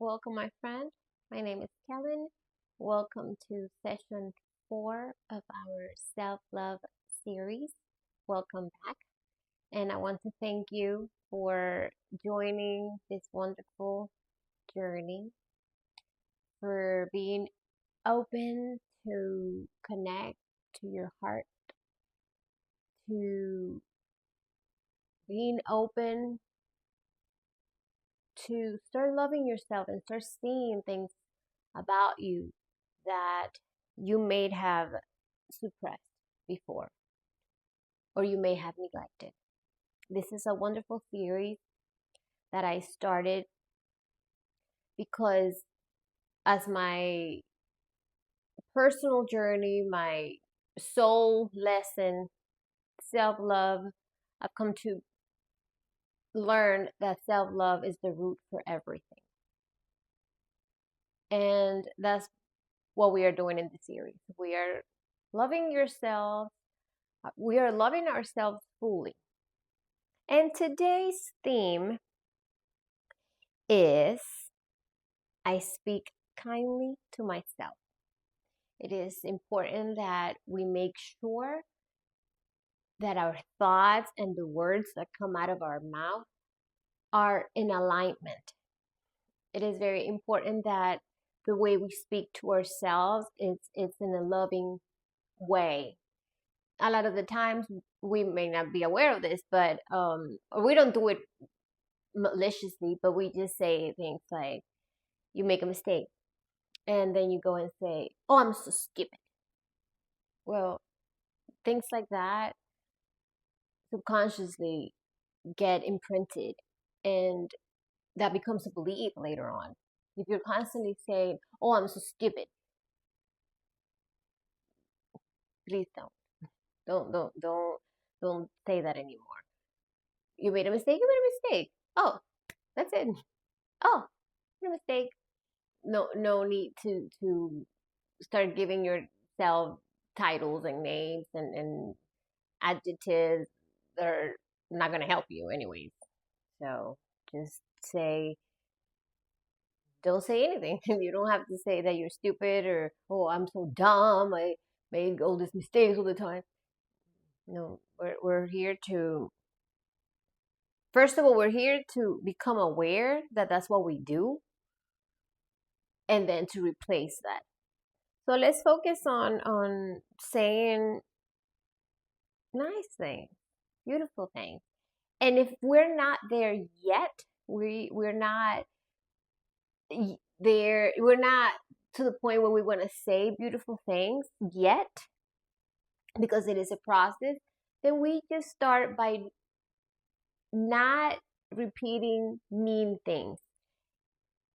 Welcome, my friend. My name is Kellyn. Welcome to session 4 of our self love series. Welcome back. And I want to thank you for joining this wonderful journey, for being open to connect to your heart, to being open to start loving yourself and start seeing things about you that you may have suppressed before or you may have neglected. This is a wonderful series that I started because as my personal journey, my soul lesson, self love, I've come to learn that self love is the root for everything. And that's what we are doing in the series. We are loving yourself, we are loving ourselves fully. And today's theme is I speak kindly to myself. It is important that we make sure that our thoughts and the words that come out of our mouth are in alignment. It is very important that the way we speak to ourselves is in a loving way. A lot of the times we may not be aware of this, but we don't do it maliciously, but we just say things like, you make a mistake, and then you go and say, oh, I'm so stupid. Well, things like that subconsciously get imprinted, and that becomes a belief later on. If you're constantly saying, oh, I'm so stupid, please don't say that anymore. You made a mistake. You made a mistake. Oh, that's it. Oh, made a mistake. No need to start giving yourself titles and names and adjectives that are not going to help you anyways. So just say, don't say anything. You don't have to say that you're stupid or, oh, I'm so dumb. I made all these mistakes all the time. No, we're here to, first of all, we're here to become aware that that's what we do, and then to replace that. So let's focus on saying nice things, beautiful things. And if we're not there yet, we're not there, we're not to the point where we want to say beautiful things yet, because it is a process, then we just start by not repeating mean things,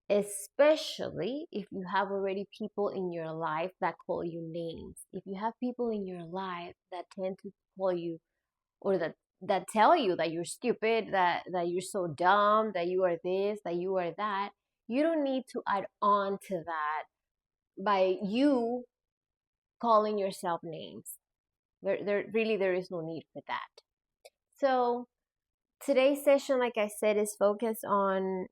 especially if you have already people in your life that call you names. If you have people in your life that tend to call you, or that tell you that you're stupid, that you're so dumb, that you are this, that you are that, you don't need to add on to that by you calling yourself names. There is no need for that. So today's session, like I said, is focused on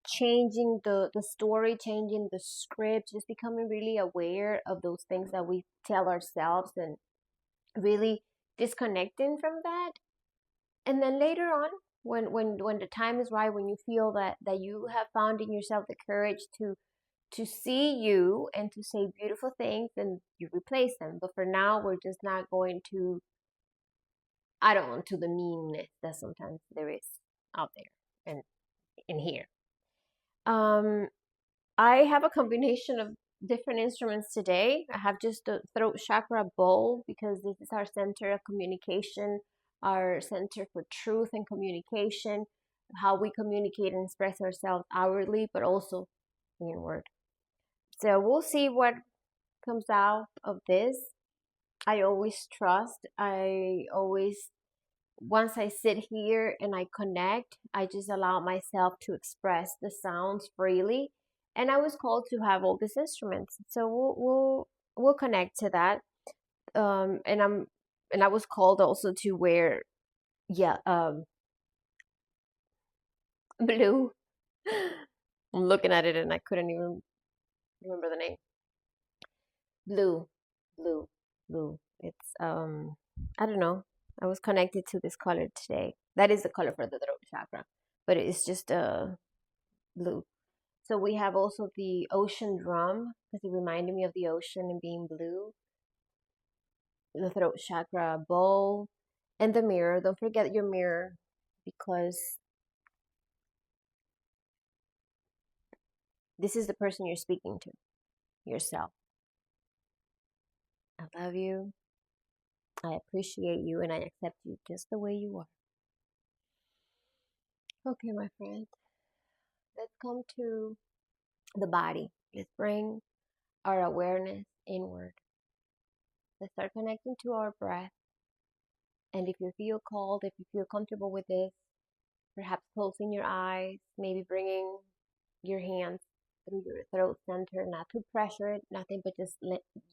changing the story, changing the script, just becoming really aware of those things that we tell ourselves and really disconnecting from that. And then later on, when the time is right, when you feel that you have found in yourself the courage to see you and to say beautiful things, and you replace them. But for now, we're just not going to add on to the meanness that sometimes there is out there and in here. I have a combination of different instruments today. I have just the throat chakra bowl because this is our center of communication, our center for truth and communication, how we communicate and express ourselves outwardly, but also inward. So we'll see what comes out of this. I always trust. Once I sit here and I connect, I just allow myself to express the sounds freely. And I was called to have all these instruments, so we'll connect to that. And I was called also to wear, yeah, blue I'm looking at it and I couldn't even remember the name. Blue, blue, blue. It's I don't know. I was connected to this color today. That is the color for the throat chakra, but it's just blue. So we have also the ocean drum because it reminded me of the ocean and being blue. The throat chakra bowl and the mirror. Don't forget your mirror because this is the person you're speaking to, yourself. I love you. I appreciate you and I accept you just the way you are. Okay, my friend. Let's come to the body. Let's bring our awareness inward. Let's start connecting to our breath. And if you feel called, if you feel comfortable with this, perhaps closing your eyes, maybe bringing your hands through your throat center, not to pressure it, nothing, but just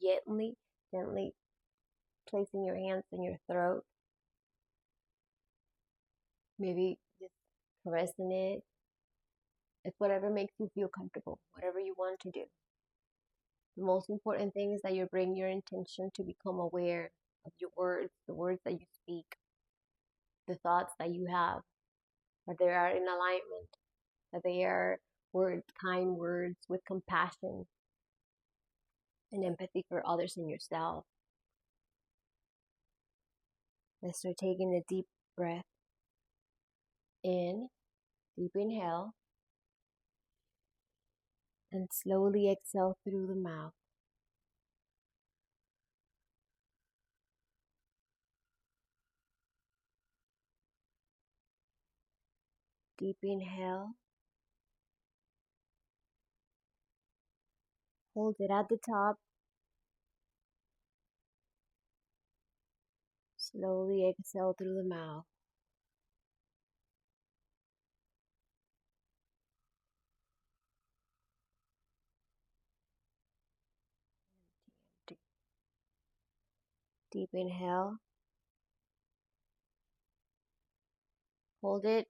gently, gently placing your hands in your throat. Maybe just caressing it. It's whatever makes you feel comfortable, whatever you want to do. The most important thing is that you bring your intention to become aware of your words, the words that you speak, the thoughts that you have, that they are in alignment, that they are words, kind words with compassion and empathy for others and yourself. Let's start taking a deep breath in, deep inhale, and slowly exhale through the mouth. Deep inhale, hold it at the top, slowly exhale through the mouth. Deep inhale, hold it,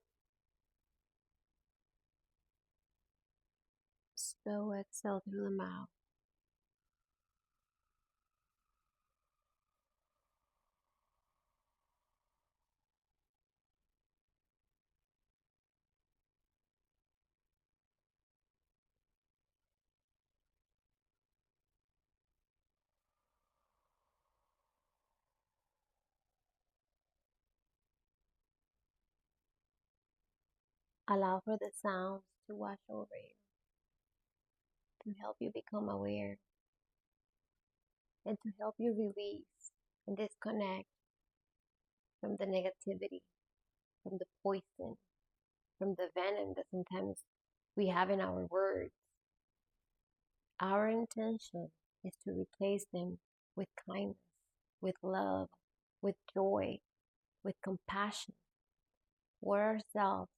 slow exhale through the mouth. Allow for the sounds to wash over you, to help you become aware, and to help you release and disconnect from the negativity, from the poison, from the venom that sometimes we have in our words. Our intention is to replace them with kindness, with love, with joy, with compassion for ourselves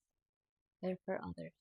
and for others.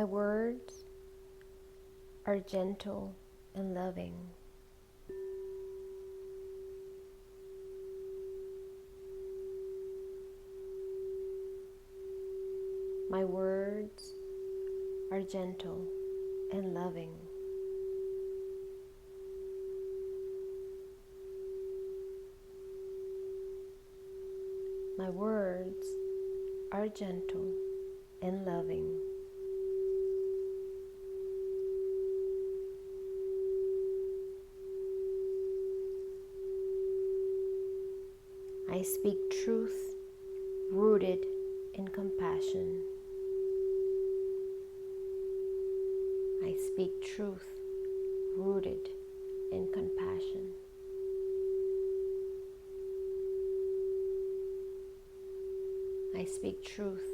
My words are gentle and loving. My words are gentle and loving. My words are gentle and loving. I speak truth rooted in compassion. I speak truth rooted in compassion. I speak truth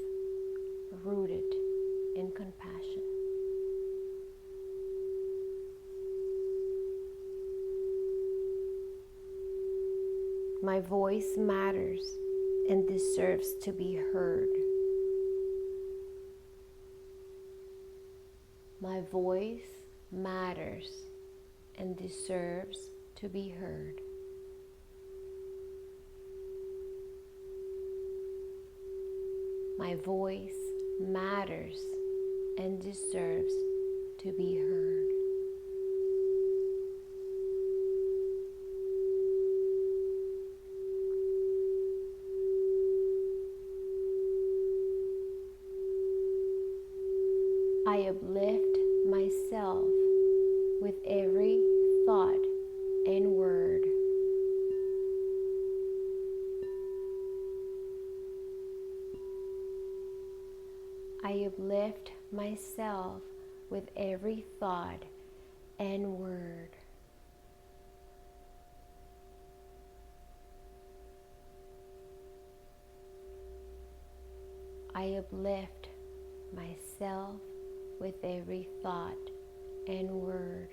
rooted in compassion. My voice matters and deserves to be heard. My voice matters and deserves to be heard. My voice matters and deserves to be heard. I uplift myself with every thought and word. I uplift myself with every thought and word. I uplift myself with every thought and word.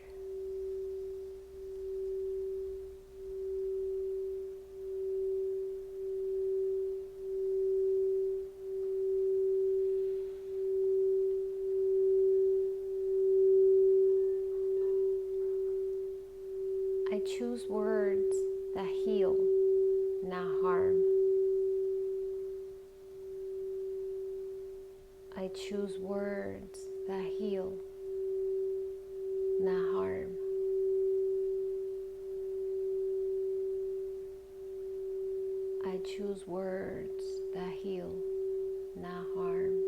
I choose words that heal, not harm. I choose words that heal, not harm. I choose words that heal, not harm.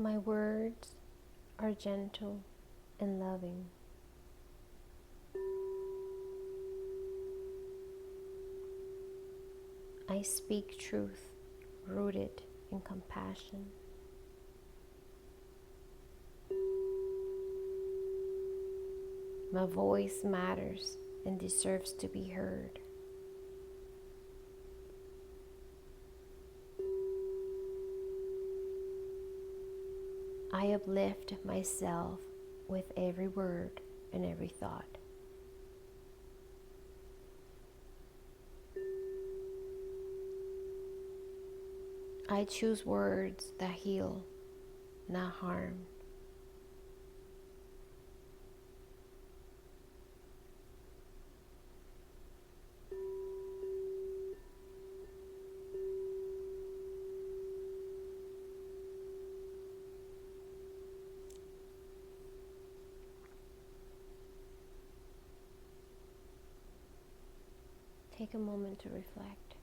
My words are gentle and loving. I speak truth rooted in compassion. My voice matters and deserves to be heard. I uplift myself with every word and every thought. I choose words that heal, not harm. Take a moment to reflect.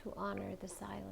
To honor the silence.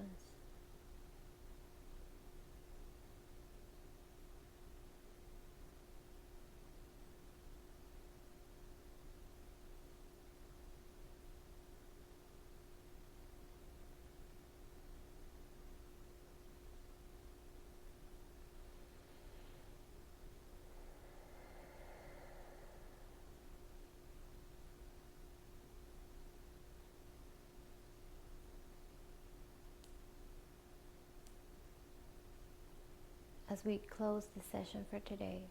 As we close the session for today,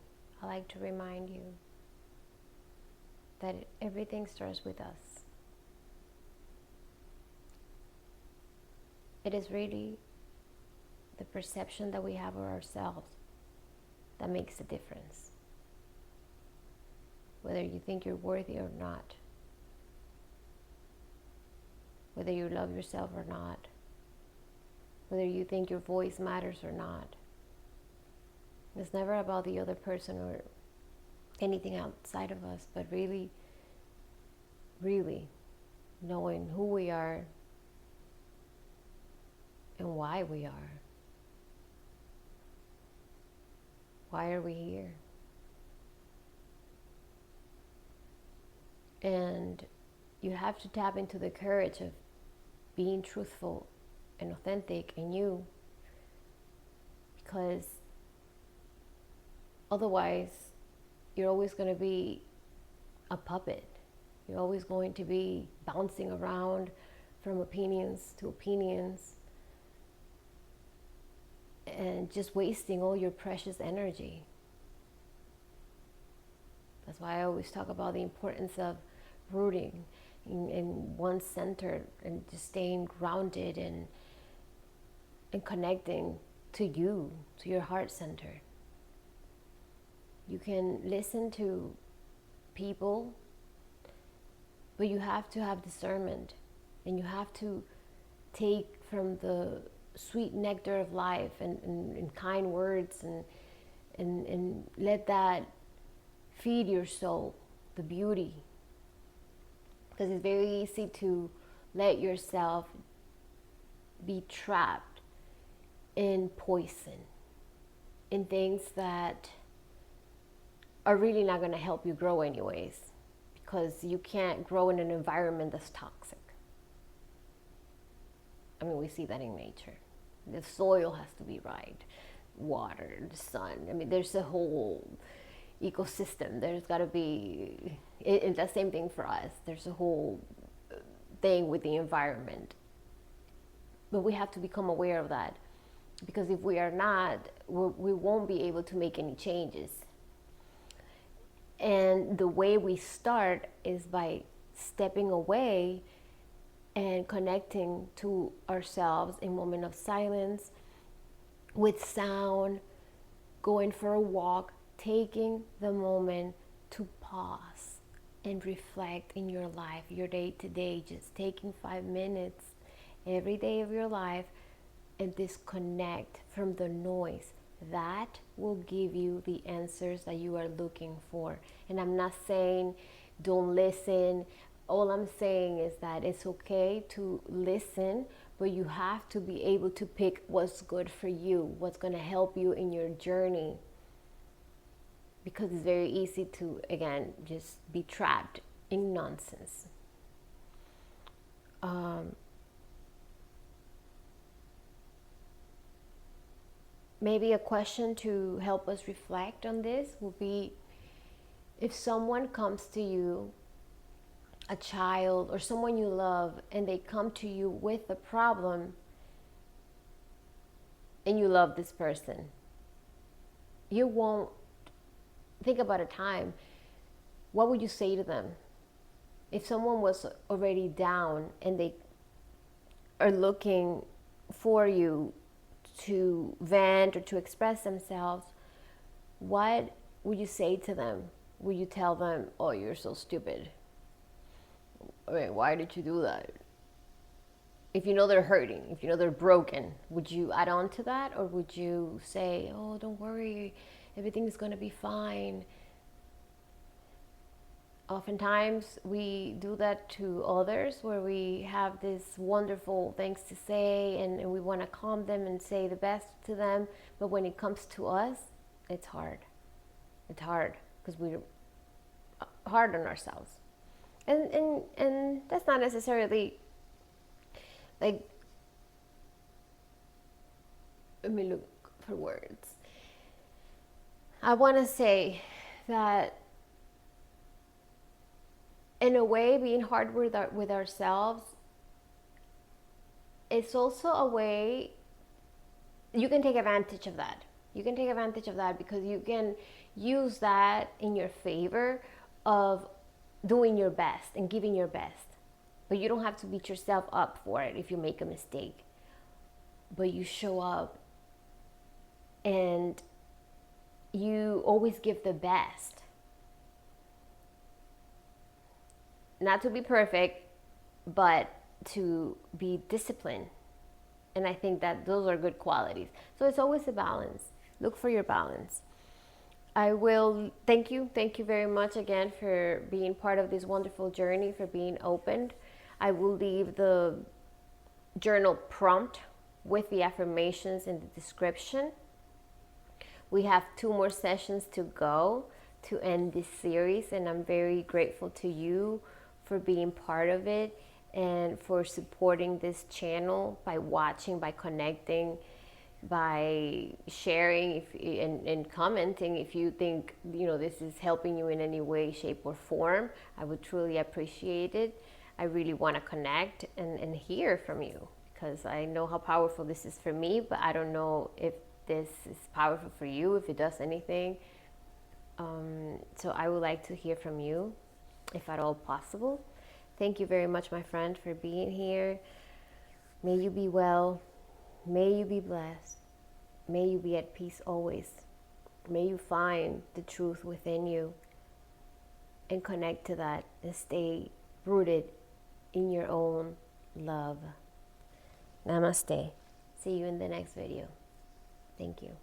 I'd like to remind you that everything starts with us. It is really the perception that we have of ourselves that makes a difference. Whether you think you're worthy or not, whether you love yourself or not, whether you think your voice matters or not. It's never about the other person or anything outside of us, but really, really knowing who we are and why we are. Why are we here? And you have to tap into the courage of being truthful and authentic in you, because otherwise you're always going to be a puppet. You're always going to be bouncing around from opinions to opinions and just wasting all your precious energy. That's why I always talk about the importance of rooting in one center and just staying grounded and connecting to you, to your heart center. You can listen to people, but you have to have discernment, and you have to take from the sweet nectar of life and kind words and let that feed your soul, the beauty. Because it's very easy to let yourself be trapped in poison, in things that are really not going to help you grow anyways, because you can't grow in an environment that's toxic. I mean, we see that in nature. The soil has to be right, water, the sun. I mean, there's a whole ecosystem. There's got to be, it's the same thing for us. There's a whole thing with the environment. But we have to become aware of that, because if we are not, we won't be able to make any changes. And the way we start is by stepping away and connecting to ourselves in moment of silence, with sound, going for a walk, taking the moment to pause and reflect in your life, your day to day, just taking 5 minutes every day of your life and disconnect from the noise. That will give you the answers that you are looking for. And I'm not saying don't listen all I'm saying is that it's okay to listen, but you have to be able to pick what's good for you, what's going to help you in your journey. Because it's very easy to, again, just be trapped in nonsense. Maybe a question to help us reflect on this will be, if someone comes to you, a child or someone you love, and they come to you with a problem, and you love this person, you won't think about a time. What would you say to them? If someone was already down and they are looking for you to vent or to express themselves, what would you say to them? Would you tell them, oh, you're so stupid? I mean, why did you do that? If you know they're hurting, if you know they're broken, would you add on to that? Or would you say, oh, don't worry, everything's going to be fine? Oftentimes we do that to others, where we have these wonderful things to say, and we want to calm them and say the best to them. But when it comes to us, it's hard. It's hard because we're hard on ourselves. And that's not necessarily like, let me look for words. I want to say that in a way, being hard with ourselves, it's also a way you can take advantage of that. You can take advantage of that because you can use that in your favor of doing your best and giving your best. But you don't have to beat yourself up for it if you make a mistake. But you show up and you always give the best. Not to be perfect, but to be disciplined. And I think that those are good qualities. So it's always a balance. Look for your balance. I will thank you very much again for being part of this wonderful journey, for being opened. I will leave the journal prompt with the affirmations in the description. We have 2 more sessions to go to end this series, and I'm very grateful to you for being part of it and for supporting this channel by watching, by connecting, by sharing and commenting. If you think this is helping you in any way, shape, or form, I would truly appreciate it. I really want to connect and hear from you, because I know how powerful this is for me, but I don't know if this is powerful for you, if it does anything. So I would like to hear from you, if at all possible. Thank you very much, my friend, for being here. May you be well. May you be blessed. May you be at peace always. May you find the truth within you and connect to that and stay rooted in your own love. Namaste. See you in the next video. Thank you.